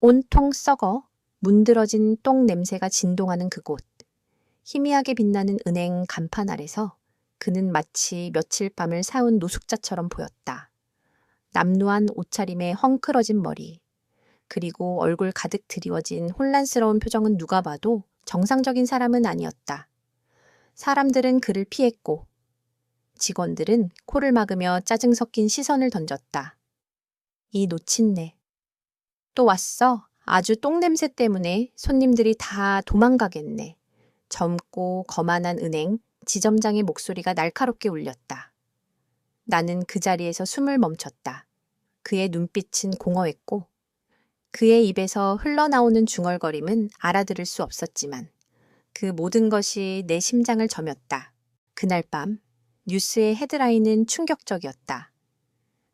온통 썩어 문드러진 똥 냄새가 진동하는 그곳. 희미하게 빛나는 은행 간판 아래서 그는 마치 며칠 밤을 사온 노숙자처럼 보였다. 남루한 옷차림에 헝클어진 머리, 그리고 얼굴 가득 드리워진 혼란스러운 표정은 누가 봐도 정상적인 사람은 아니었다. 사람들은 그를 피했고 직원들은 코를 막으며 짜증 섞인 시선을 던졌다. 이 노친네. 또 왔어. 아주 똥냄새 때문에 손님들이 다 도망가겠네. 젊고 거만한 은행 지점장의 목소리가 날카롭게 울렸다. 나는 그 자리에서 숨을 멈췄다. 그의 눈빛은 공허했고 그의 입에서 흘러나오는 중얼거림은 알아들을 수 없었지만 그 모든 것이 내 심장을 저몄다. 그날 밤 뉴스의 헤드라인은 충격적이었다.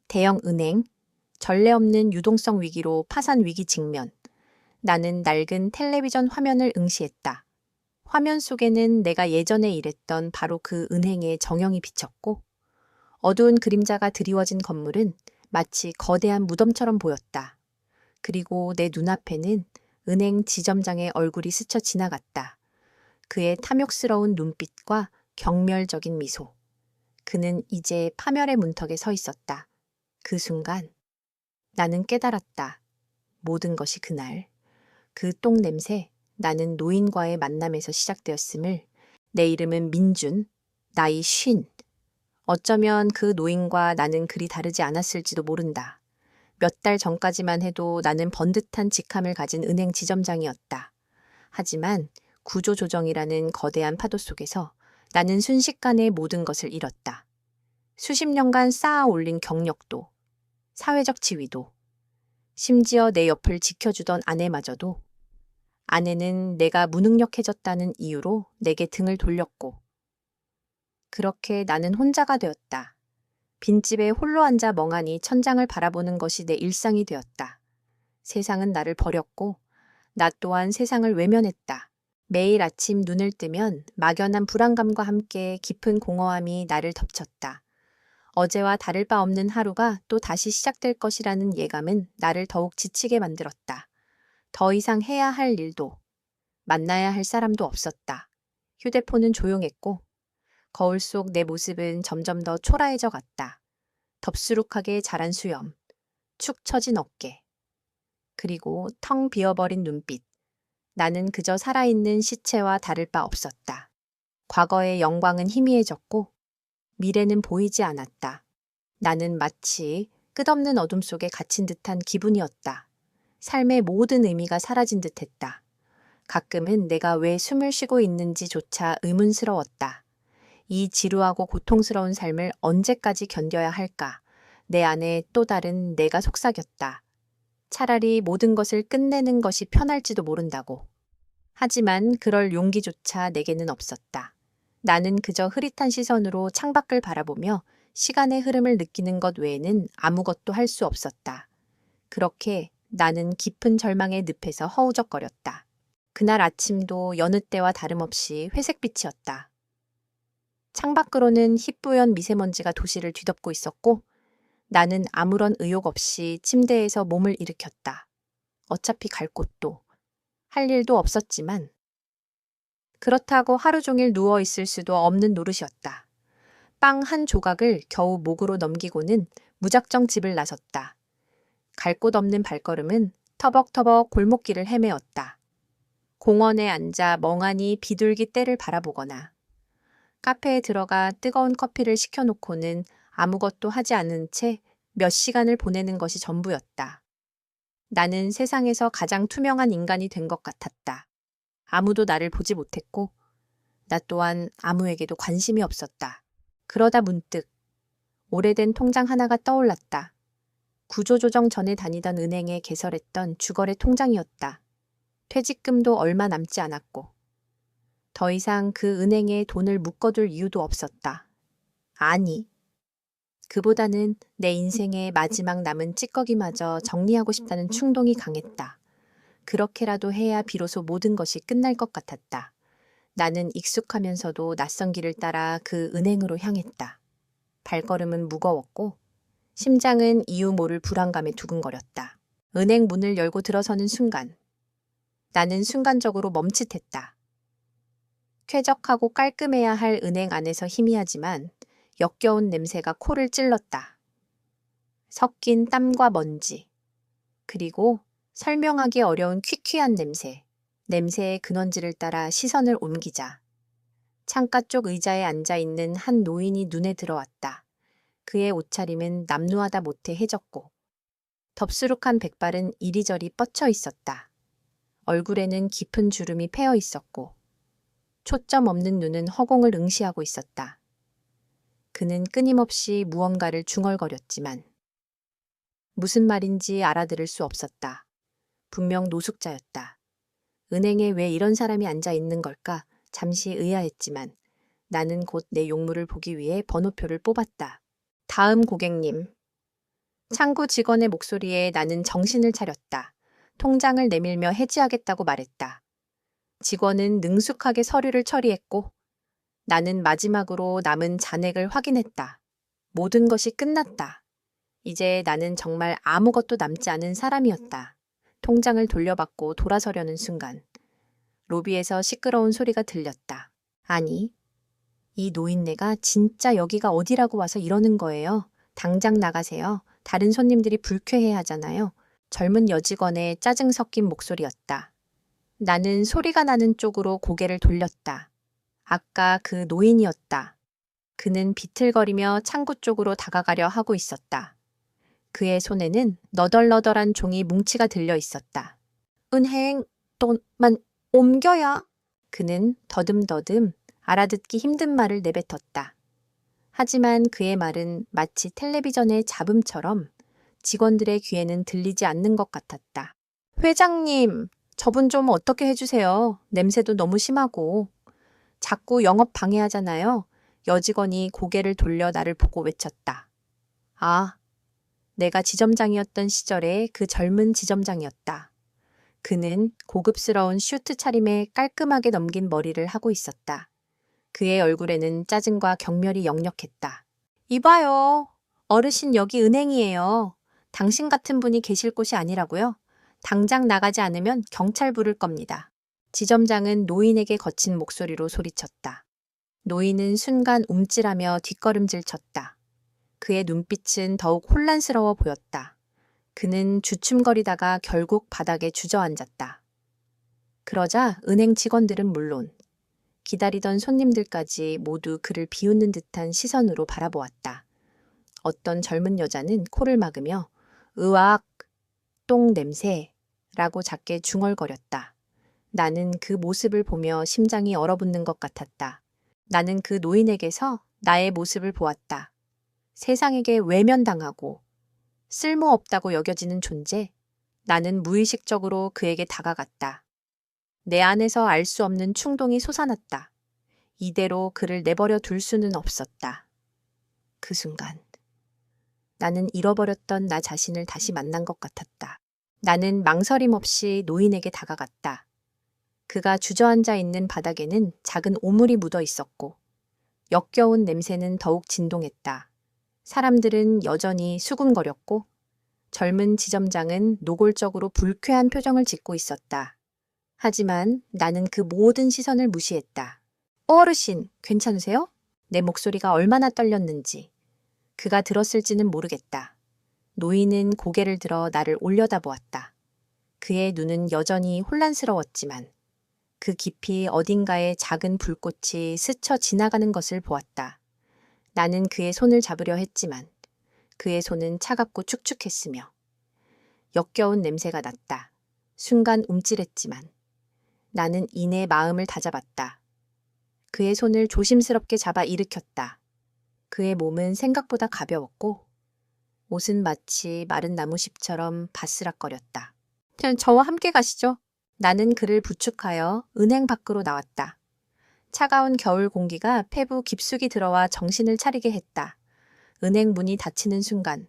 대형 은행, 전례 없는 유동성 위기로 파산 위기 직면. 나는 낡은 텔레비전 화면을 응시했다. 화면 속에는 내가 예전에 일했던 바로 그 은행의 정형이 비쳤고 어두운 그림자가 드리워진 건물은 마치 거대한 무덤처럼 보였다. 그리고 내 눈앞에는 은행 지점장의 얼굴이 스쳐 지나갔다. 그의 탐욕스러운 눈빛과 경멸적인 미소. 그는 이제 파멸의 문턱에 서 있었다. 그 순간 나는 깨달았다. 모든 것이 그날 그 똥 냄새, 나는 노인과의 만남에서 시작되었음을. 내 이름은 민준, 나이 50. 어쩌면 그 노인과 나는 그리 다르지 않았을지도 모른다. 몇 달 전까지만 해도 나는 번듯한 직함을 가진 은행 지점장이었다. 하지만 구조조정이라는 거대한 파도 속에서 나는 순식간에 모든 것을 잃었다. 수십 년간 쌓아 올린 경력도, 사회적 지위도, 심지어 내 옆을 지켜주던 아내마저도. 아내는 내가 무능력해졌다는 이유로 내게 등을 돌렸고 그렇게 나는 혼자가 되었다. 빈집에 홀로 앉아 멍하니 천장을 바라보는 것이 내 일상이 되었다. 세상은 나를 버렸고 나 또한 세상을 외면했다. 매일 아침 눈을 뜨면 막연한 불안감과 함께 깊은 공허함이 나를 덮쳤다. 어제와 다를 바 없는 하루가 또 다시 시작될 것이라는 예감은 나를 더욱 지치게 만들었다. 더 이상 해야 할 일도 만나야 할 사람도 없었다. 휴대폰은 조용했고 거울 속 내 모습은 점점 더 초라해져 갔다. 덥수룩하게 자란 수염, 축 처진 어깨, 그리고 텅 비어버린 눈빛. 나는 그저 살아있는 시체와 다를 바 없었다. 과거의 영광은 희미해졌고 미래는 보이지 않았다. 나는 마치 끝없는 어둠 속에 갇힌 듯한 기분이었다. 삶의 모든 의미가 사라진 듯했다. 가끔은 내가 왜 숨을 쉬고 있는지조차 의문스러웠다. 이 지루하고 고통스러운 삶을 언제까지 견뎌야 할까? 내 안에 또 다른 내가 속삭였다. 차라리 모든 것을 끝내는 것이 편할지도 모른다고. 하지만 그럴 용기조차 내게는 없었다. 나는 그저 흐릿한 시선으로 창밖을 바라보며 시간의 흐름을 느끼는 것 외에는 아무것도 할 수 없었다. 그렇게 나는 깊은 절망의 늪에서 허우적거렸다. 그날 아침도 여느 때와 다름없이 회색빛이었다. 창밖으로는 희뿌연 미세먼지가 도시를 뒤덮고 있었고 나는 아무런 의욕 없이 침대에서 몸을 일으켰다. 어차피 갈 곳도 할 일도 없었지만 그렇다고 하루 종일 누워 있을 수도 없는 노릇이었다. 빵 한 조각을 겨우 목으로 넘기고는 무작정 집을 나섰다. 갈 곳 없는 발걸음은 터벅터벅 골목길을 헤매었다. 공원에 앉아 멍하니 비둘기 떼를 바라보거나 카페에 들어가 뜨거운 커피를 시켜놓고는 아무것도 하지 않은 채 몇 시간을 보내는 것이 전부였다. 나는 세상에서 가장 투명한 인간이 된 것 같았다. 아무도 나를 보지 못했고 나 또한 아무에게도 관심이 없었다. 그러다 문득 오래된 통장 하나가 떠올랐다. 구조조정 전에 다니던 은행에 개설했던 주거래 통장이었다. 퇴직금도 얼마 남지 않았고 더 이상 그 은행에 돈을 묶어둘 이유도 없었다. 아니, 그보다는 내 인생의 마지막 남은 찌꺼기마저 정리하고 싶다는 충동이 강했다. 그렇게라도 해야 비로소 모든 것이 끝날 것 같았다. 나는 익숙하면서도 낯선 길을 따라 그 은행으로 향했다. 발걸음은 무거웠고 심장은 이유 모를 불안감에 두근거렸다. 은행 문을 열고 들어서는 순간 나는 순간적으로 멈칫했다. 쾌적하고 깔끔해야 할 은행 안에서 희미하지만 역겨운 냄새가 코를 찔렀다. 섞인 땀과 먼지, 그리고 설명하기 어려운 퀴퀴한 냄새. 냄새의 근원지를 따라 시선을 옮기자 창가 쪽 의자에 앉아있는 한 노인이 눈에 들어왔다. 그의 옷차림은 남루하다 못해 해졌고 덥수룩한 백발은 이리저리 뻗쳐 있었다. 얼굴에는 깊은 주름이 패어 있었고 초점 없는 눈은 허공을 응시하고 있었다. 그는 끊임없이 무언가를 중얼거렸지만 무슨 말인지 알아들을 수 없었다. 분명 노숙자였다. 은행에 왜 이런 사람이 앉아 있는 걸까? 잠시 의아했지만 나는 곧 내 용무를 보기 위해 번호표를 뽑았다. 다음 고객님. 창구 직원의 목소리에 나는 정신을 차렸다. 통장을 내밀며 해지하겠다고 말했다. 직원은 능숙하게 서류를 처리했고 나는 마지막으로 남은 잔액을 확인했다. 모든 것이 끝났다. 이제 나는 정말 아무것도 남지 않은 사람이었다. 통장을 돌려받고 돌아서려는 순간 로비에서 시끄러운 소리가 들렸다. 아니, 이 노인네가 진짜 여기가 어디라고 와서 이러는 거예요. 당장 나가세요. 다른 손님들이 불쾌해 하잖아요. 젊은 여직원의 짜증 섞인 목소리였다. 나는 소리가 나는 쪽으로 고개를 돌렸다. 아까 그 노인이었다. 그는 비틀거리며 창구 쪽으로 다가가려 하고 있었다. 그의 손에는 너덜너덜한 종이 뭉치가 들려 있었다. 은행 돈만 옮겨야. 그는 더듬더듬 알아듣기 힘든 말을 내뱉었다. 하지만 그의 말은 마치 텔레비전의 잡음처럼 직원들의 귀에는 들리지 않는 것 같았다. 회장님, 저분 좀 어떻게 해주세요. 냄새도 너무 심하고. 자꾸 영업 방해하잖아요. 여직원이 고개를 돌려 나를 보고 외쳤다. 아, 내가 지점장이었던 시절의 그 젊은 지점장이었다. 그는 고급스러운 슈트 차림에 깔끔하게 넘긴 머리를 하고 있었다. 그의 얼굴에는 짜증과 경멸이 역력했다. 이봐요. 어르신 여기 은행이에요. 당신 같은 분이 계실 곳이 아니라고요? 당장 나가지 않으면 경찰 부를 겁니다. 지점장은 노인에게 거친 목소리로 소리쳤다. 노인은 순간 움찔하며 뒷걸음질 쳤다. 그의 눈빛은 더욱 혼란스러워 보였다. 그는 주춤거리다가 결국 바닥에 주저앉았다. 그러자 은행 직원들은 물론 기다리던 손님들까지 모두 그를 비웃는 듯한 시선으로 바라보았다. 어떤 젊은 여자는 코를 막으며 으악, 똥 냄새라고 작게 중얼거렸다. 나는 그 모습을 보며 심장이 얼어붙는 것 같았다. 나는 그 노인에게서 나의 모습을 보았다. 세상에게 외면당하고 쓸모없다고 여겨지는 존재. 나는 무의식적으로 그에게 다가갔다. 내 안에서 알 수 없는 충동이 솟아났다. 이대로 그를 내버려 둘 수는 없었다. 그 순간 나는 잃어버렸던 나 자신을 다시 만난 것 같았다. 나는 망설임 없이 노인에게 다가갔다. 그가 주저앉아 있는 바닥에는 작은 오물이 묻어 있었고 역겨운 냄새는 더욱 진동했다. 사람들은 여전히 수군거렸고 젊은 지점장은 노골적으로 불쾌한 표정을 짓고 있었다. 하지만 나는 그 모든 시선을 무시했다. 어르신, 괜찮으세요? 내 목소리가 얼마나 떨렸는지. 그가 들었을지는 모르겠다. 노인은 고개를 들어 나를 올려다보았다. 그의 눈은 여전히 혼란스러웠지만 그 깊이 어딘가에 작은 불꽃이 스쳐 지나가는 것을 보았다. 나는 그의 손을 잡으려 했지만 그의 손은 차갑고 축축했으며 역겨운 냄새가 났다. 순간 움찔했지만 나는 이내 마음을 다잡았다. 그의 손을 조심스럽게 잡아 일으켰다. 그의 몸은 생각보다 가벼웠고 옷은 마치 마른 나무잎처럼 바스락거렸다. 저와 함께 가시죠. 나는 그를 부축하여 은행 밖으로 나왔다. 차가운 겨울 공기가 폐부 깊숙이 들어와 정신을 차리게 했다. 은행 문이 닫히는 순간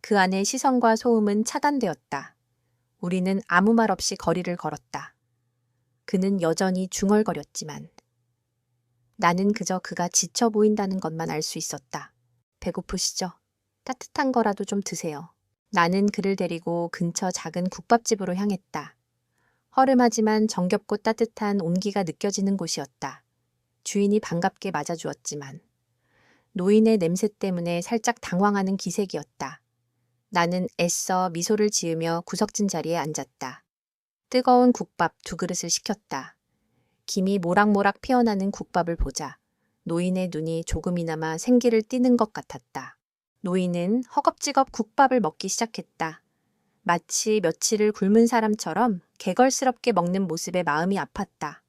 그 안의 시선과 소음은 차단되었다. 우리는 아무 말 없이 거리를 걸었다. 그는 여전히 중얼거렸지만 나는 그저 그가 지쳐 보인다는 것만 알 수 있었다. 배고프시죠? 따뜻한 거라도 좀 드세요. 나는 그를 데리고 근처 작은 국밥집으로 향했다. 허름하지만 정겹고 따뜻한 온기가 느껴지는 곳이었다. 주인이 반갑게 맞아주었지만 노인의 냄새 때문에 살짝 당황하는 기색이었다. 나는 애써 미소를 지으며 구석진 자리에 앉았다. 뜨거운 국밥 2그릇을 시켰다. 김이 모락모락 피어나는 국밥을 보자 노인의 눈이 조금이나마 생기를 띠는 것 같았다. 노인은 허겁지겁 국밥을 먹기 시작했다. 마치 며칠을 굶은 사람처럼 개걸스럽게 먹는 모습에 마음이 아팠다.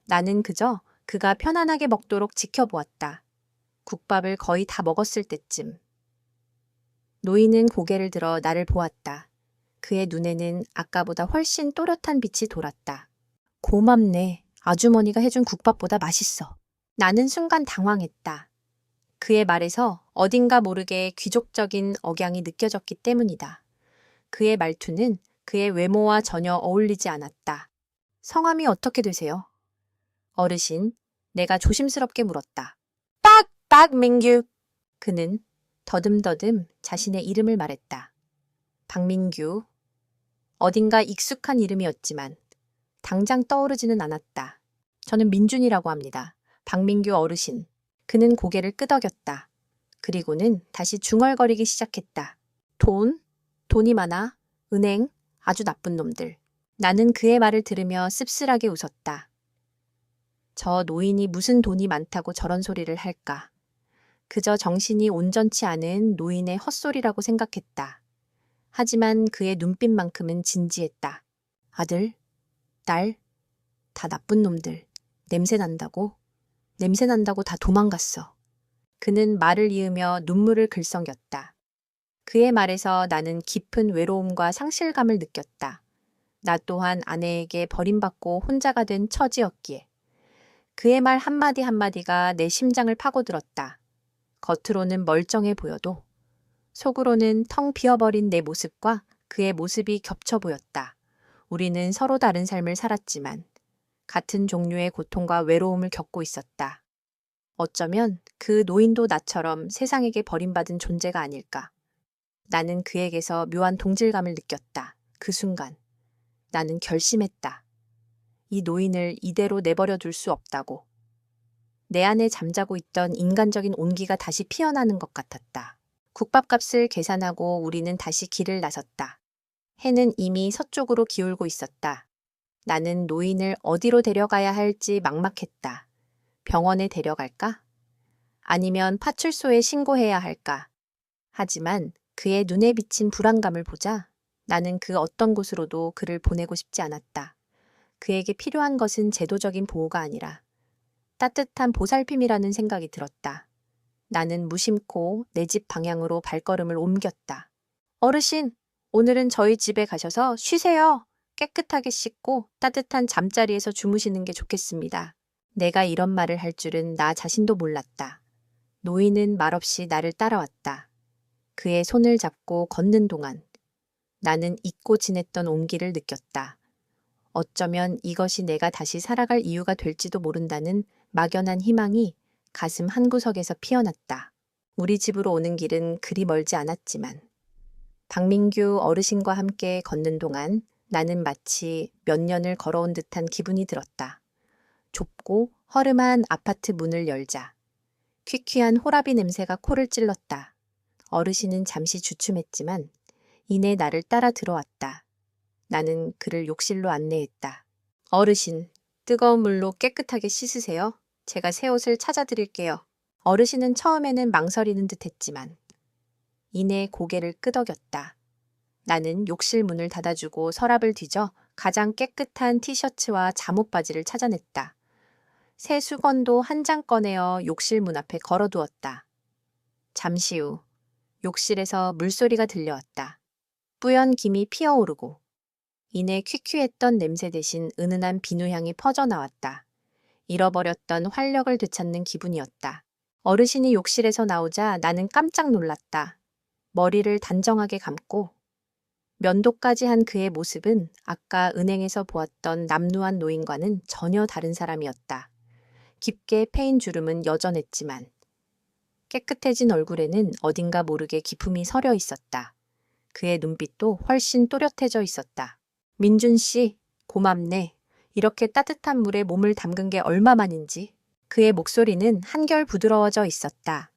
나는 그저 그가 편안하게 먹도록 지켜보았다. 국밥을 거의 다 먹었을 때쯤. 노인은 고개를 들어 나를 보았다. 그의 눈에는 아까보다 훨씬 또렷한 빛이 돌았다. 고맙네. 아주머니가 해준 국밥보다 맛있어. 나는 순간 당황했다. 그의 말에서 어딘가 모르게 귀족적인 억양이 느껴졌기 때문이다. 그의 말투는 그의 외모와 전혀 어울리지 않았다. 성함이 어떻게 되세요? 어르신, 내가 조심스럽게 물었다. 박민규. 그는 더듬더듬 자신의 이름을 말했다. 박민규. 어딘가 익숙한 이름이었지만 당장 떠오르지는 않았다. 저는 민준이라고 합니다. 박민규 어르신. 그는 고개를 끄덕였다. 그리고는 다시 중얼거리기 시작했다. 돈이 많아. 은행. 아주 나쁜 놈들. 나는 그의 말을 들으며 씁쓸하게 웃었다. 저 노인이 무슨 돈이 많다고 저런 소리를 할까. 그저 정신이 온전치 않은 노인의 헛소리라고 생각했다. 하지만 그의 눈빛만큼은 진지했다. 아들, 딸, 다 나쁜 놈들. 냄새 난다고 다 도망갔어. 그는 말을 이으며 눈물을 글썽였다. 그의 말에서 나는 깊은 외로움과 상실감을 느꼈다. 나 또한 아내에게 버림받고 혼자가 된 처지였기에. 그의 말 한마디 한마디가 내 심장을 파고들었다. 겉으로는 멀쩡해 보여도 속으로는 텅 비어버린 내 모습과 그의 모습이 겹쳐 보였다. 우리는 서로 다른 삶을 살았지만 같은 종류의 고통과 외로움을 겪고 있었다. 어쩌면 그 노인도 나처럼 세상에게 버림받은 존재가 아닐까. 나는 그에게서 묘한 동질감을 느꼈다. 그 순간 나는 결심했다. 이 노인을 이대로 내버려 둘 수 없다고. 내 안에 잠자고 있던 인간적인 온기가 다시 피어나는 것 같았다. 국밥값을 계산하고 우리는 다시 길을 나섰다. 해는 이미 서쪽으로 기울고 있었다. 나는 노인을 어디로 데려가야 할지 막막했다. 병원에 데려갈까? 아니면 파출소에 신고해야 할까? 하지만 그의 눈에 비친 불안감을 보자 나는 그 어떤 곳으로도 그를 보내고 싶지 않았다. 그에게 필요한 것은 제도적인 보호가 아니라 따뜻한 보살핌이라는 생각이 들었다. 나는 무심코 내 집 방향으로 발걸음을 옮겼다. 어르신, 오늘은 저희 집에 가셔서 쉬세요. 깨끗하게 씻고 따뜻한 잠자리에서 주무시는 게 좋겠습니다. 내가 이런 말을 할 줄은 나 자신도 몰랐다. 노인은 말없이 나를 따라왔다. 그의 손을 잡고 걷는 동안 나는 잊고 지냈던 온기를 느꼈다. 어쩌면 이것이 내가 다시 살아갈 이유가 될지도 모른다는 막연한 희망이 가슴 한구석에서 피어났다. 우리 집으로 오는 길은 그리 멀지 않았지만 박민규 어르신과 함께 걷는 동안 나는 마치 몇 년을 걸어온 듯한 기분이 들었다. 좁고 허름한 아파트 문을 열자 퀴퀴한 호라비 냄새가 코를 찔렀다. 어르신은 잠시 주춤했지만 이내 나를 따라 들어왔다. 나는 그를 욕실로 안내했다. 어르신, 뜨거운 물로 깨끗하게 씻으세요. 제가 새 옷을 찾아드릴게요. 어르신은 처음에는 망설이는 듯 했지만 이내 고개를 끄덕였다. 나는 욕실 문을 닫아주고 서랍을 뒤져 가장 깨끗한 티셔츠와 잠옷 바지를 찾아냈다. 새 수건도 한 장 꺼내어 욕실 문 앞에 걸어두었다. 잠시 후 욕실에서 물소리가 들려왔다. 뿌연 김이 피어오르고 이내 퀴퀴했던 냄새 대신 은은한 비누향이 퍼져나왔다. 잃어버렸던 활력을 되찾는 기분이었다. 어르신이 욕실에서 나오자 나는 깜짝 놀랐다. 머리를 단정하게 감고 면도까지 한 그의 모습은 아까 은행에서 보았던 남루한 노인과는 전혀 다른 사람이었다. 깊게 패인 주름은 여전했지만 깨끗해진 얼굴에는 어딘가 모르게 기품이 서려 있었다. 그의 눈빛도 훨씬 또렷해져 있었다. 민준 씨, 고맙네. 이렇게 따뜻한 물에 몸을 담근 게 얼마만인지. 그의 목소리는 한결 부드러워져 있었다.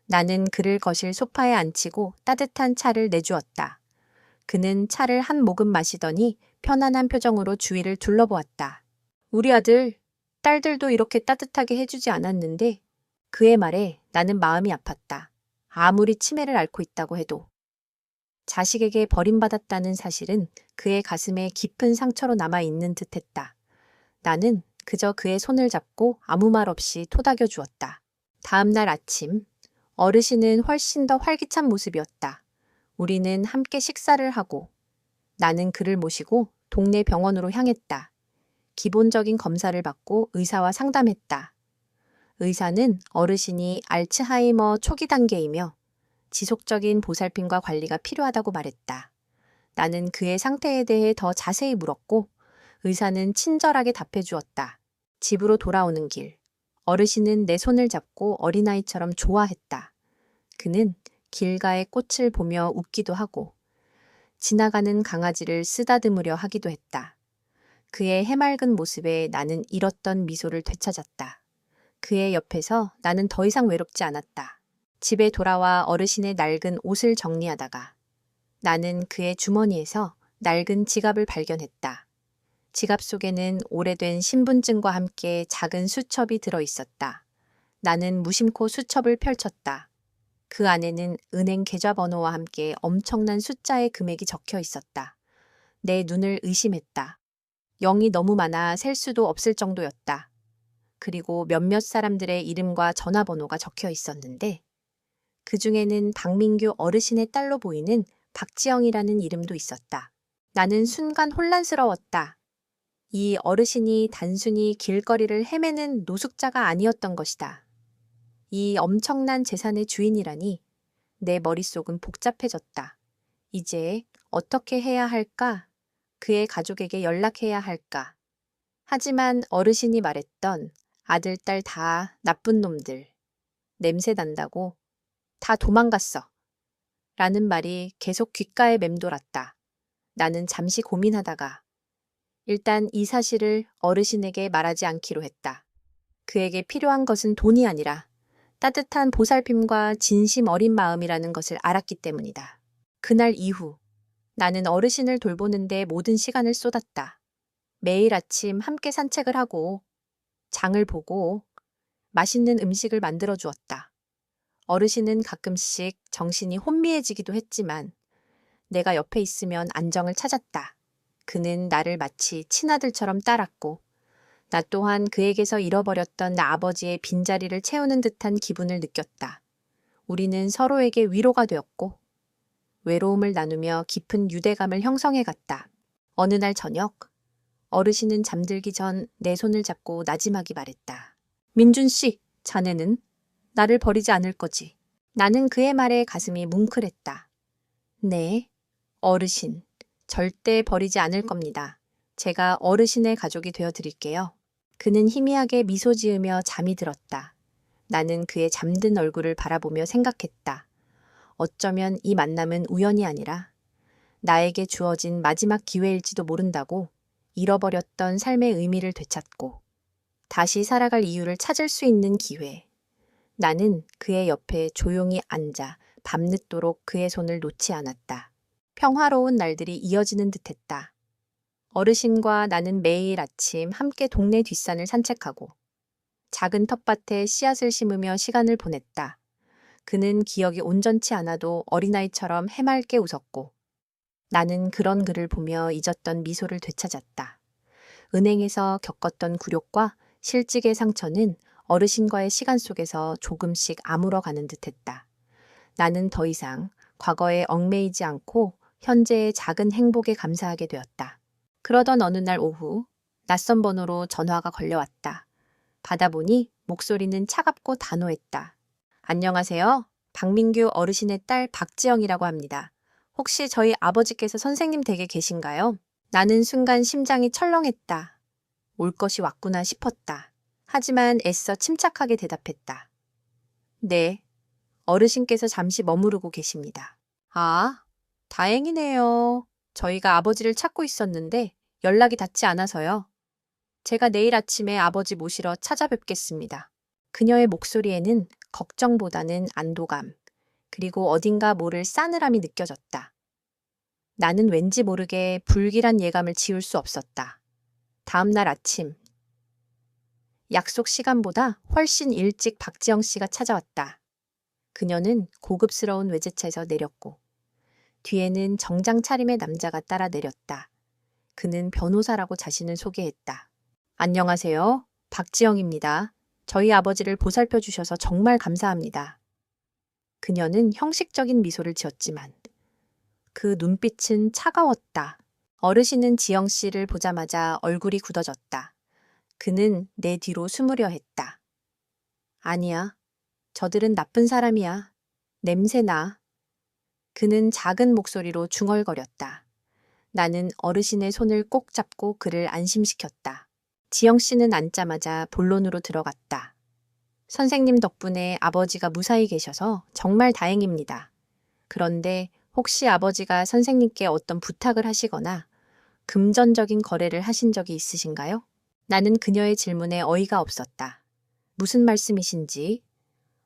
나는 그를 거실 소파에 앉히고 따뜻한 차를 내주었다. 그는 차를 한 모금 마시더니 편안한 표정으로 주위를 둘러보았다. 우리 아들, 딸들도 이렇게 따뜻하게 해주지 않았는데 그의 말에 나는 마음이 아팠다. 아무리 치매를 앓고 있다고 해도. 자식에게 버림받았다는 사실은 그의 가슴에 깊은 상처로 남아있는 듯했다. 나는 그저 그의 손을 잡고 아무 말 없이 토닥여 주었다. 다음 날 아침, 어르신은 훨씬 더 활기찬 모습이었다. 우리는 함께 식사를 하고 나는 그를 모시고 동네 병원으로 향했다. 기본적인 검사를 받고 의사와 상담했다. 의사는 어르신이 알츠하이머 초기 단계이며 지속적인 보살핌과 관리가 필요하다고 말했다. 나는 그의 상태에 대해 더 자세히 물었고 의사는 친절하게 답해 주었다. 집으로 돌아오는 길, 어르신은 내 손을 잡고 어린아이처럼 좋아했다. 그는 길가의 꽃을 보며 웃기도 하고 지나가는 강아지를 쓰다듬으려 하기도 했다. 그의 해맑은 모습에 나는 잃었던 미소를 되찾았다. 그의 옆에서 나는 더 이상 외롭지 않았다. 집에 돌아와 어르신의 낡은 옷을 정리하다가 나는 그의 주머니에서 낡은 지갑을 발견했다. 지갑 속에는 오래된 신분증과 함께 작은 수첩이 들어 있었다. 나는 무심코 수첩을 펼쳤다. 그 안에는 은행 계좌번호와 함께 엄청난 숫자의 금액이 적혀 있었다. 내 눈을 의심했다. 0이 너무 많아 셀 수도 없을 정도였다. 그리고 몇몇 사람들의 이름과 전화번호가 적혀 있었는데 그 중에는 박민규 어르신의 딸로 보이는 박지영이라는 이름도 있었다. 나는 순간 혼란스러웠다. 이 어르신이 단순히 길거리를 헤매는 노숙자가 아니었던 것이다. 이 엄청난 재산의 주인이라니 내 머릿속은 복잡해졌다. 이제 어떻게 해야 할까? 그의 가족에게 연락해야 할까? 하지만 어르신이 말했던 아들, 딸 다 나쁜 놈들, 냄새 난다고 다 도망갔어. 라는 말이 계속 귓가에 맴돌았다. 나는 잠시 고민하다가 일단 이 사실을 어르신에게 말하지 않기로 했다. 그에게 필요한 것은 돈이 아니라 따뜻한 보살핌과 진심 어린 마음이라는 것을 알았기 때문이다. 그날 이후 나는 어르신을 돌보는데 모든 시간을 쏟았다. 매일 아침 함께 산책을 하고 장을 보고 맛있는 음식을 만들어 주었다. 어르신은 가끔씩 정신이 혼미해지기도 했지만 내가 옆에 있으면 안정을 찾았다. 그는 나를 마치 친아들처럼 따랐고 나 또한 그에게서 잃어버렸던 나 아버지의 빈자리를 채우는 듯한 기분을 느꼈다. 우리는 서로에게 위로가 되었고 외로움을 나누며 깊은 유대감을 형성해 갔다. 어느 날 저녁, 어르신은 잠들기 전 내 손을 잡고 나지막이 말했다. 민준 씨, 자네는 나를 버리지 않을 거지. 나는 그의 말에 가슴이 뭉클했다. 네, 어르신, 절대 버리지 않을 겁니다. 제가 어르신의 가족이 되어 드릴게요. 그는 희미하게 미소 지으며 잠이 들었다. 나는 그의 잠든 얼굴을 바라보며 생각했다. 어쩌면 이 만남은 우연이 아니라 나에게 주어진 마지막 기회일지도 모른다고. 잃어버렸던 삶의 의미를 되찾고 다시 살아갈 이유를 찾을 수 있는 기회. 나는 그의 옆에 조용히 앉아 밤늦도록 그의 손을 놓지 않았다. 평화로운 날들이 이어지는 듯했다. 어르신과 나는 매일 아침 함께 동네 뒷산을 산책하고 작은 텃밭에 씨앗을 심으며 시간을 보냈다. 그는 기억이 온전치 않아도 어린아이처럼 해맑게 웃었고 나는 그런 그를 보며 잊었던 미소를 되찾았다. 은행에서 겪었던 굴욕과 실직의 상처는 어르신과의 시간 속에서 조금씩 아물어가는 듯했다. 나는 더 이상 과거에 얽매이지 않고 현재의 작은 행복에 감사하게 되었다. 그러던 어느 날 오후 낯선 번호로 전화가 걸려왔다. 받아보니 목소리는 차갑고 단호했다. 안녕하세요. 박민규 어르신의 딸 박지영이라고 합니다. 혹시 저희 아버지께서 선생님 댁에 계신가요? 나는 순간 심장이 철렁했다. 올 것이 왔구나 싶었다. 하지만 애써 침착하게 대답했다. 네, 어르신께서 잠시 머무르고 계십니다. 아, 다행이네요. 저희가 아버지를 찾고 있었는데 연락이 닿지 않아서요. 제가 내일 아침에 아버지 모시러 찾아뵙겠습니다. 그녀의 목소리에는 걱정보다는 안도감, 그리고 어딘가 모를 싸늘함이 느껴졌다. 나는 왠지 모르게 불길한 예감을 지울 수 없었다. 다음 날 아침, 약속 시간보다 훨씬 일찍 박지영 씨가 찾아왔다. 그녀는 고급스러운 외제차에서 내렸고, 뒤에는 정장 차림의 남자가 따라 내렸다. 그는 변호사라고 자신을 소개했다. 안녕하세요. 박지영입니다. 저희 아버지를 보살펴 주셔서 정말 감사합니다. 그녀는 형식적인 미소를 지었지만 그 눈빛은 차가웠다. 어르신은 지영 씨를 보자마자 얼굴이 굳어졌다. 그는 내 뒤로 숨으려 했다. 아니야. 저들은 나쁜 사람이야. 냄새나. 그는 작은 목소리로 중얼거렸다. 나는 어르신의 손을 꼭 잡고 그를 안심시켰다. 지영 씨는 앉자마자 본론으로 들어갔다. 선생님 덕분에 아버지가 무사히 계셔서 정말 다행입니다. 그런데 혹시 아버지가 선생님께 어떤 부탁을 하시거나 금전적인 거래를 하신 적이 있으신가요? 나는 그녀의 질문에 어이가 없었다. 무슨 말씀이신지?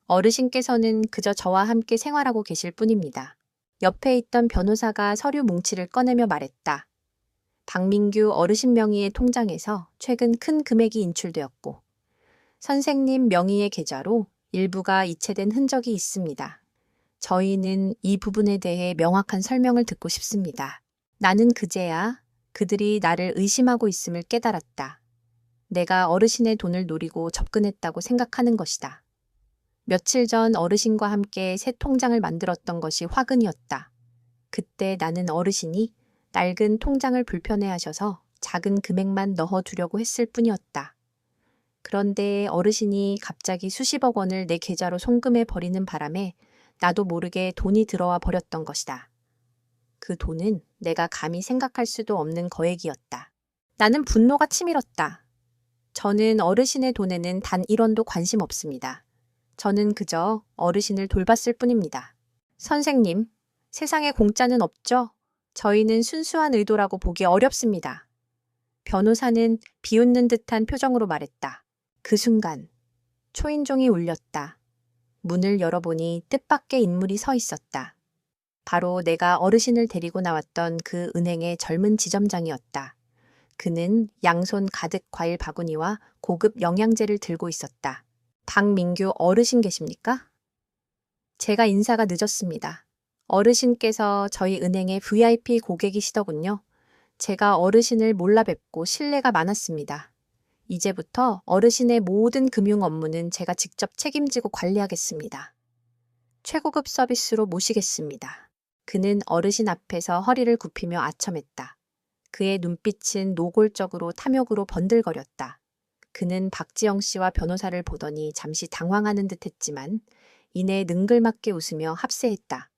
어르신께서는 그저 저와 함께 생활하고 계실 뿐입니다. 옆에 있던 변호사가 서류 뭉치를 꺼내며 말했다. 박민규 어르신 명의의 통장에서 최근 큰 금액이 인출되었고 선생님 명의의 계좌로 일부가 이체된 흔적이 있습니다. 저희는 이 부분에 대해 명확한 설명을 듣고 싶습니다. 나는 그제야 그들이 나를 의심하고 있음을 깨달았다. 내가 어르신의 돈을 노리고 접근했다고 생각하는 것이다. 며칠 전 어르신과 함께 새 통장을 만들었던 것이 화근이었다. 그때 나는 어르신이 낡은 통장을 불편해하셔서 작은 금액만 넣어두려고 했을 뿐이었다. 그런데 어르신이 갑자기 수십억 원을 내 계좌로 송금해 버리는 바람에 나도 모르게 돈이 들어와 버렸던 것이다. 그 돈은 내가 감히 생각할 수도 없는 거액이었다. 나는 분노가 치밀었다. 저는 어르신의 돈에는 단 1원도 관심 없습니다. 저는 그저 어르신을 돌봤을 뿐입니다. 선생님, 세상에 공짜는 없죠? 저희는 순수한 의도라고 보기 어렵습니다. 변호사는 비웃는 듯한 표정으로 말했다. 그 순간 초인종이 울렸다. 문을 열어보니 뜻밖의 인물이 서 있었다. 바로 내가 어르신을 데리고 나왔던 그 은행의 젊은 지점장이었다. 그는 양손 가득 과일 바구니와 고급 영양제를 들고 있었다. 박민규 어르신 계십니까? 제가 인사가 늦었습니다. 어르신께서 저희 은행의 VIP 고객이시더군요. 제가 어르신을 몰라 뵙고 신뢰가 많았습니다. 이제부터 어르신의 모든 금융 업무는 제가 직접 책임지고 관리하겠습니다. 최고급 서비스로 모시겠습니다. 그는 어르신 앞에서 허리를 굽히며 아첨했다. 그의 눈빛은 노골적으로 탐욕으로 번들거렸다. 그는 박지영 씨와 변호사를 보더니 잠시 당황하는 듯했지만 이내 능글맞게 웃으며 합세했다.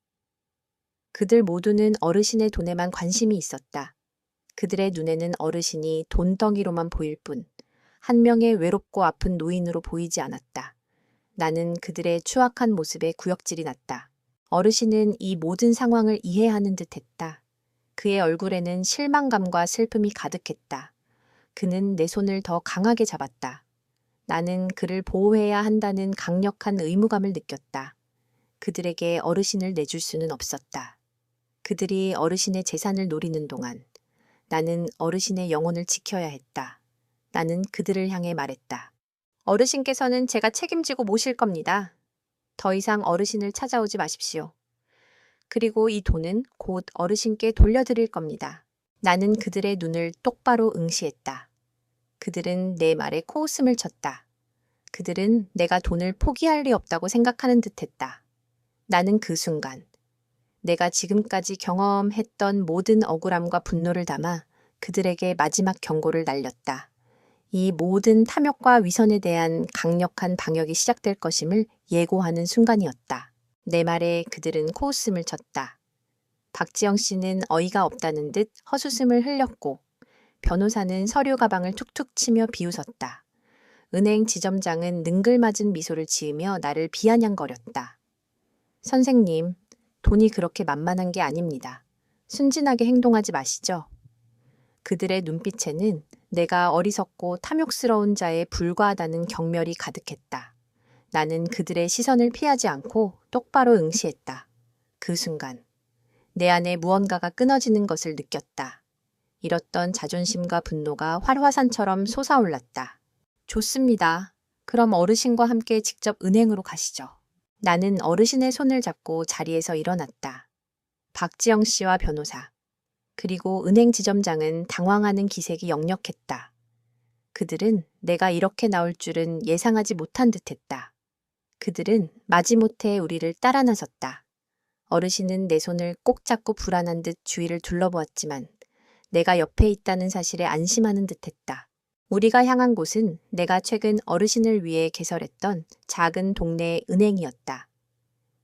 그들 모두는 어르신의 돈에만 관심이 있었다. 그들의 눈에는 어르신이 돈덩이로만 보일 뿐 한 명의 외롭고 아픈 노인으로 보이지 않았다. 나는 그들의 추악한 모습에 구역질이 났다. 어르신은 이 모든 상황을 이해하는 듯했다. 그의 얼굴에는 실망감과 슬픔이 가득했다. 그는 내 손을 더 강하게 잡았다. 나는 그를 보호해야 한다는 강력한 의무감을 느꼈다. 그들에게 어르신을 내줄 수는 없었다. 그들이 어르신의 재산을 노리는 동안 나는 어르신의 영혼을 지켜야 했다. 나는 그들을 향해 말했다. 어르신께서는 제가 책임지고 모실 겁니다. 더 이상 어르신을 찾아오지 마십시오. 그리고 이 돈은 곧 어르신께 돌려드릴 겁니다. 나는 그들의 눈을 똑바로 응시했다. 그들은 내 말에 코웃음을 쳤다. 그들은 내가 돈을 포기할 리 없다고 생각하는 듯했다. 나는 그 순간 내가 지금까지 경험했던 모든 억울함과 분노를 담아 그들에게 마지막 경고를 날렸다. 이 모든 탐욕과 위선에 대한 강력한 방역이 시작될 것임을 예고하는 순간이었다. 내 말에 그들은 코웃음을 쳤다. 박지영 씨는 어이가 없다는 듯 헛웃음을 흘렸고 변호사는 서류 가방을 툭툭 치며 비웃었다. 은행 지점장은 능글맞은 미소를 지으며 나를 비아냥거렸다. 선생님, 돈이 그렇게 만만한 게 아닙니다. 순진하게 행동하지 마시죠. 그들의 눈빛에는 내가 어리석고 탐욕스러운 자에 불과하다는 경멸이 가득했다. 나는 그들의 시선을 피하지 않고 똑바로 응시했다. 그 순간 내 안에 무언가가 끊어지는 것을 느꼈다. 잃었던 자존심과 분노가 활화산처럼 솟아올랐다. 좋습니다. 그럼 어르신과 함께 직접 은행으로 가시죠. 나는 어르신의 손을 잡고 자리에서 일어났다. 박지영 씨와 변호사, 그리고 은행 지점장은 당황하는 기색이 역력했다. 그들은 내가 이렇게 나올 줄은 예상하지 못한 듯했다. 그들은 마지못해 우리를 따라 나섰다. 어르신은 내 손을 꼭 잡고 불안한 듯 주위를 둘러보았지만 내가 옆에 있다는 사실에 안심하는 듯했다. 우리가 향한 곳은 내가 최근 어르신을 위해 개설했던 작은 동네 은행이었다.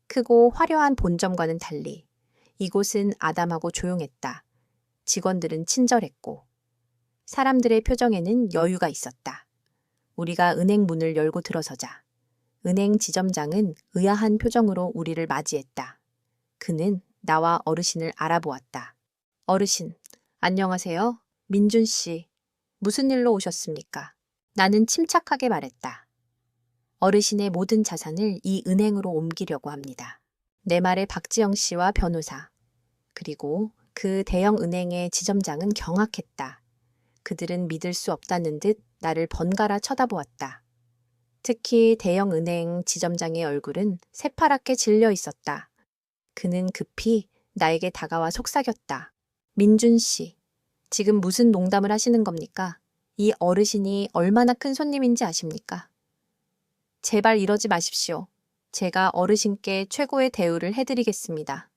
크고 화려한 본점과는 달리 이곳은 아담하고 조용했다. 직원들은 친절했고 사람들의 표정에는 여유가 있었다. 우리가 은행 문을 열고 들어서자 은행 지점장은 의아한 표정으로 우리를 맞이했다. 그는 나와 어르신을 알아보았다. 어르신, 안녕하세요. 민준 씨. 무슨 일로 오셨습니까? 나는 침착하게 말했다. 어르신의 모든 자산을 이 은행으로 옮기려고 합니다. 내 말에 박지영 씨와 변호사, 그리고 그 대형 은행의 지점장은 경악했다. 그들은 믿을 수 없다는 듯 나를 번갈아 쳐다보았다. 특히 대형 은행 지점장의 얼굴은 새파랗게 질려 있었다. 그는 급히 나에게 다가와 속삭였다. 민준 씨, 지금 무슨 농담을 하시는 겁니까? 이 어르신이 얼마나 큰 손님인지 아십니까? 제발 이러지 마십시오. 제가 어르신께 최고의 대우를 해드리겠습니다.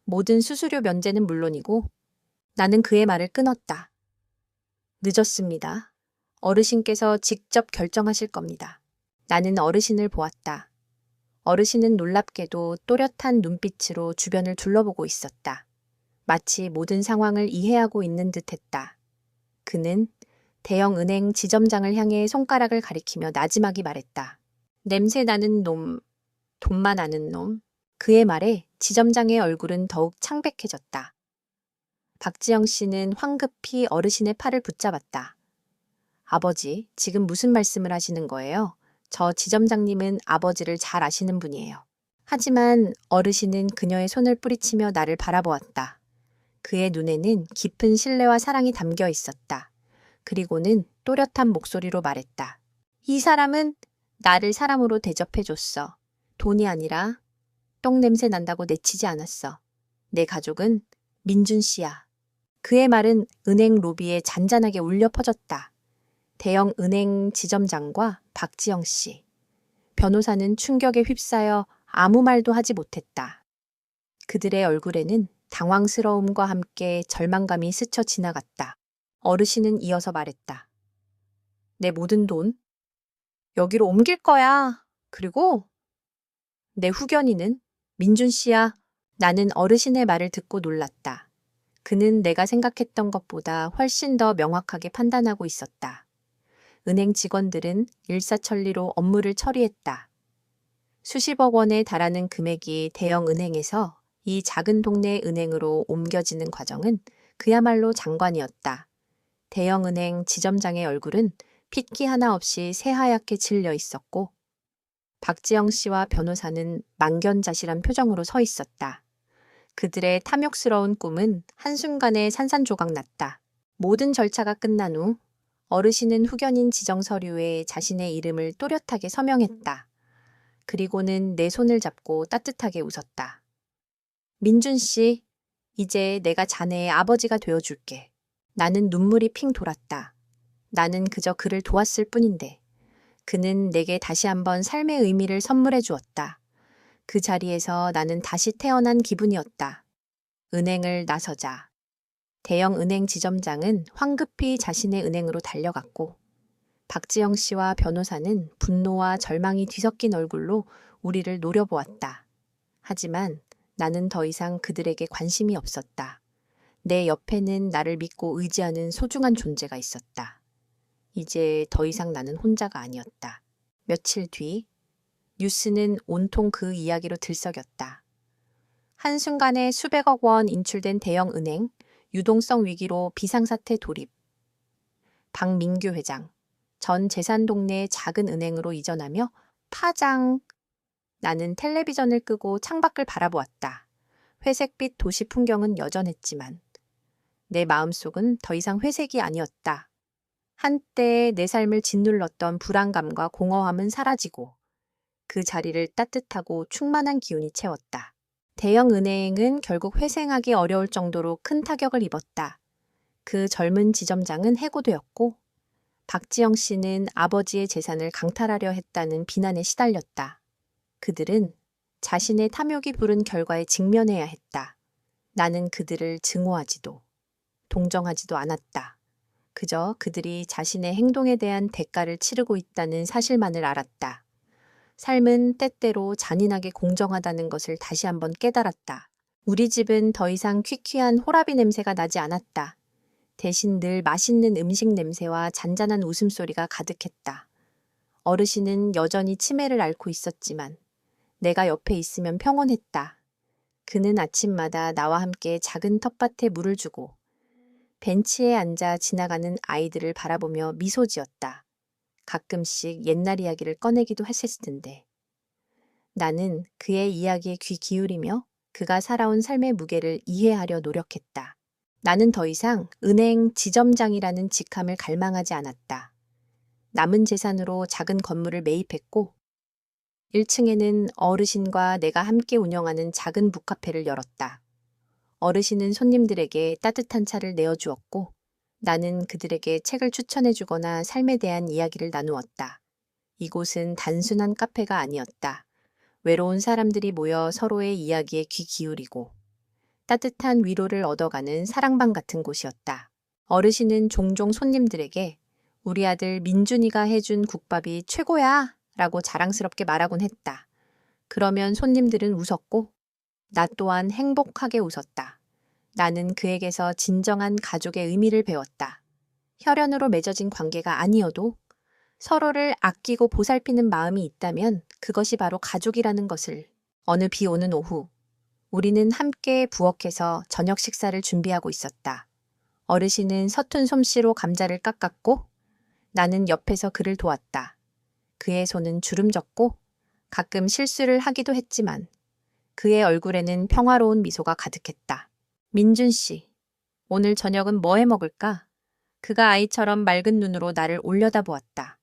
모든 수수료 면제는 물론이고. 나는 그의 말을 끊었다. 늦었습니다. 어르신께서 직접 결정하실 겁니다. 나는 어르신을 보았다. 어르신은 놀랍게도 또렷한 눈빛으로 주변을 둘러보고 있었다. 마치 모든 상황을 이해하고 있는 듯했다. 그는 대형 은행 지점장을 향해 손가락을 가리키며 나지막이 말했다. 냄새 나는 놈, 돈만 아는 놈. 그의 말에 지점장의 얼굴은 더욱 창백해졌다. 박지영 씨는 황급히 어르신의 팔을 붙잡았다. 아버지, 지금 무슨 말씀을 하시는 거예요? 저 지점장님은 아버지를 잘 아시는 분이에요. 하지만 어르신은 그녀의 손을 뿌리치며 나를 바라보았다. 그의 눈에는 깊은 신뢰와 사랑이 담겨 있었다. 그리고는 또렷한 목소리로 말했다. 이 사람은 나를 사람으로 대접해줬어. 돈이 아니라 똥 냄새 난다고 내치지 않았어. 내 가족은 민준 씨야. 그의 말은 은행 로비에 잔잔하게 울려 퍼졌다. 대형 은행 지점장과 박지영 씨. 변호사는 충격에 휩싸여 아무 말도 하지 못했다. 그들의 얼굴에는 당황스러움과 함께 절망감이 스쳐 지나갔다. 어르신은 이어서 말했다. 내 모든 돈 여기로 옮길 거야. 그리고 내 후견인은 민준 씨야. 나는 어르신의 말을 듣고 놀랐다. 그는 내가 생각했던 것보다 훨씬 더 명확하게 판단하고 있었다. 은행 직원들은 일사천리로 업무를 처리했다. 수십억 원에 달하는 금액이 대형 은행에서 이 작은 동네 은행으로 옮겨지는 과정은 그야말로 장관이었다. 대형 은행 지점장의 얼굴은 핏기 하나 없이 새하얗게 질려 있었고 박지영 씨와 변호사는 망견자실한 표정으로 서 있었다. 그들의 탐욕스러운 꿈은 한순간에 산산조각 났다. 모든 절차가 끝난 후 어르신은 후견인 지정 서류에 자신의 이름을 또렷하게 서명했다. 그리고는 내 손을 잡고 따뜻하게 웃었다. 민준 씨, 이제 내가 자네의 아버지가 되어줄게. 나는 눈물이 핑 돌았다. 나는 그저 그를 도왔을 뿐인데 그는 내게 다시 한번 삶의 의미를 선물해 주었다. 그 자리에서 나는 다시 태어난 기분이었다. 은행을 나서자. 대형 은행 지점장은 황급히 자신의 은행으로 달려갔고 박지영 씨와 변호사는 분노와 절망이 뒤섞인 얼굴로 우리를 노려보았다. 하지만 나는 더 이상 그들에게 관심이 없었다. 내 옆에는 나를 믿고 의지하는 소중한 존재가 있었다. 이제 더 이상 나는 혼자가 아니었다. 며칠 뒤 뉴스는 온통 그 이야기로 들썩였다. 한순간에 수백억 원 인출된 대형 은행, 유동성 위기로 비상사태 돌입. 박민규 회장, 전 재산 동네 작은 은행으로 이전하며 파장. 나는 텔레비전을 끄고 창밖을 바라보았다. 회색빛 도시 풍경은 여전했지만 내 마음속은 더 이상 회색이 아니었다. 한때 내 삶을 짓눌렀던 불안감과 공허함은 사라지고 그 자리를 따뜻하고 충만한 기운이 채웠다. 대형 은행은 결국 회생하기 어려울 정도로 큰 타격을 입었다. 그 젊은 지점장은 해고되었고 박지영 씨는 아버지의 재산을 강탈하려 했다는 비난에 시달렸다. 그들은 자신의 탐욕이 부른 결과에 직면해야 했다. 나는 그들을 증오하지도 동정하지도 않았다. 그저 그들이 자신의 행동에 대한 대가를 치르고 있다는 사실만을 알았다. 삶은 때때로 잔인하게 공정하다는 것을 다시 한번 깨달았다. 우리 집은 더 이상 퀴퀴한 호라비 냄새가 나지 않았다. 대신 늘 맛있는 음식 냄새와 잔잔한 웃음소리가 가득했다. 어르신은 여전히 치매를 앓고 있었지만 내가 옆에 있으면 평온했다. 그는 아침마다 나와 함께 작은 텃밭에 물을 주고 벤치에 앉아 지나가는 아이들을 바라보며 미소 지었다. 가끔씩 옛날 이야기를 꺼내기도 했을 텐데. 나는 그의 이야기에 귀 기울이며 그가 살아온 삶의 무게를 이해하려 노력했다. 나는 더 이상 은행 지점장이라는 직함을 갈망하지 않았다. 남은 재산으로 작은 건물을 매입했고 1층에는 어르신과 내가 함께 운영하는 작은 북카페를 열었다. 어르신은 손님들에게 따뜻한 차를 내어주었고 나는 그들에게 책을 추천해주거나 삶에 대한 이야기를 나누었다. 이곳은 단순한 카페가 아니었다. 외로운 사람들이 모여 서로의 이야기에 귀 기울이고 따뜻한 위로를 얻어가는 사랑방 같은 곳이었다. 어르신은 종종 손님들에게 우리 아들 민준이가 해준 국밥이 최고야! 라고 자랑스럽게 말하곤 했다. 그러면 손님들은 웃었고 나 또한 행복하게 웃었다. 나는 그에게서 진정한 가족의 의미를 배웠다. 혈연으로 맺어진 관계가 아니어도 서로를 아끼고 보살피는 마음이 있다면 그것이 바로 가족이라는 것을. 어느 비 오는 오후 우리는 함께 부엌에서 저녁 식사를 준비하고 있었다. 어르신은 서툰 솜씨로 감자를 깎았고 나는 옆에서 그를 도왔다. 그의 손은 주름졌고 가끔 실수를 하기도 했지만 그의 얼굴에는 평화로운 미소가 가득했다. 민준 씨, 오늘 저녁은 뭐 해 먹을까? 그가 아이처럼 맑은 눈으로 나를 올려다보았다.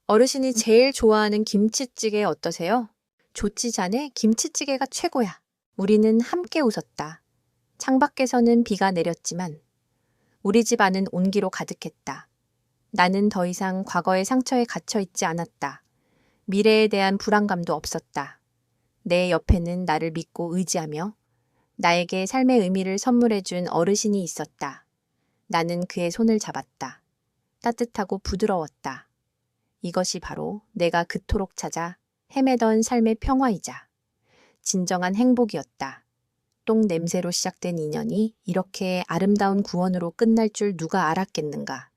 어르신이 제일 좋아하는 김치찌개 어떠세요? 좋지 자네, 김치찌개가 최고야. 우리는 함께 웃었다. 창밖에서는 비가 내렸지만 우리 집 안은 온기로 가득했다. 나는 더 이상 과거의 상처에 갇혀 있지 않았다. 미래에 대한 불안감도 없었다. 내 옆에는 나를 믿고 의지하며 나에게 삶의 의미를 선물해준 어르신이 있었다. 나는 그의 손을 잡았다. 따뜻하고 부드러웠다. 이것이 바로 내가 그토록 찾아 헤매던 삶의 평화이자 진정한 행복이었다. 똥 냄새로 시작된 인연이 이렇게 아름다운 구원으로 끝날 줄 누가 알았겠는가.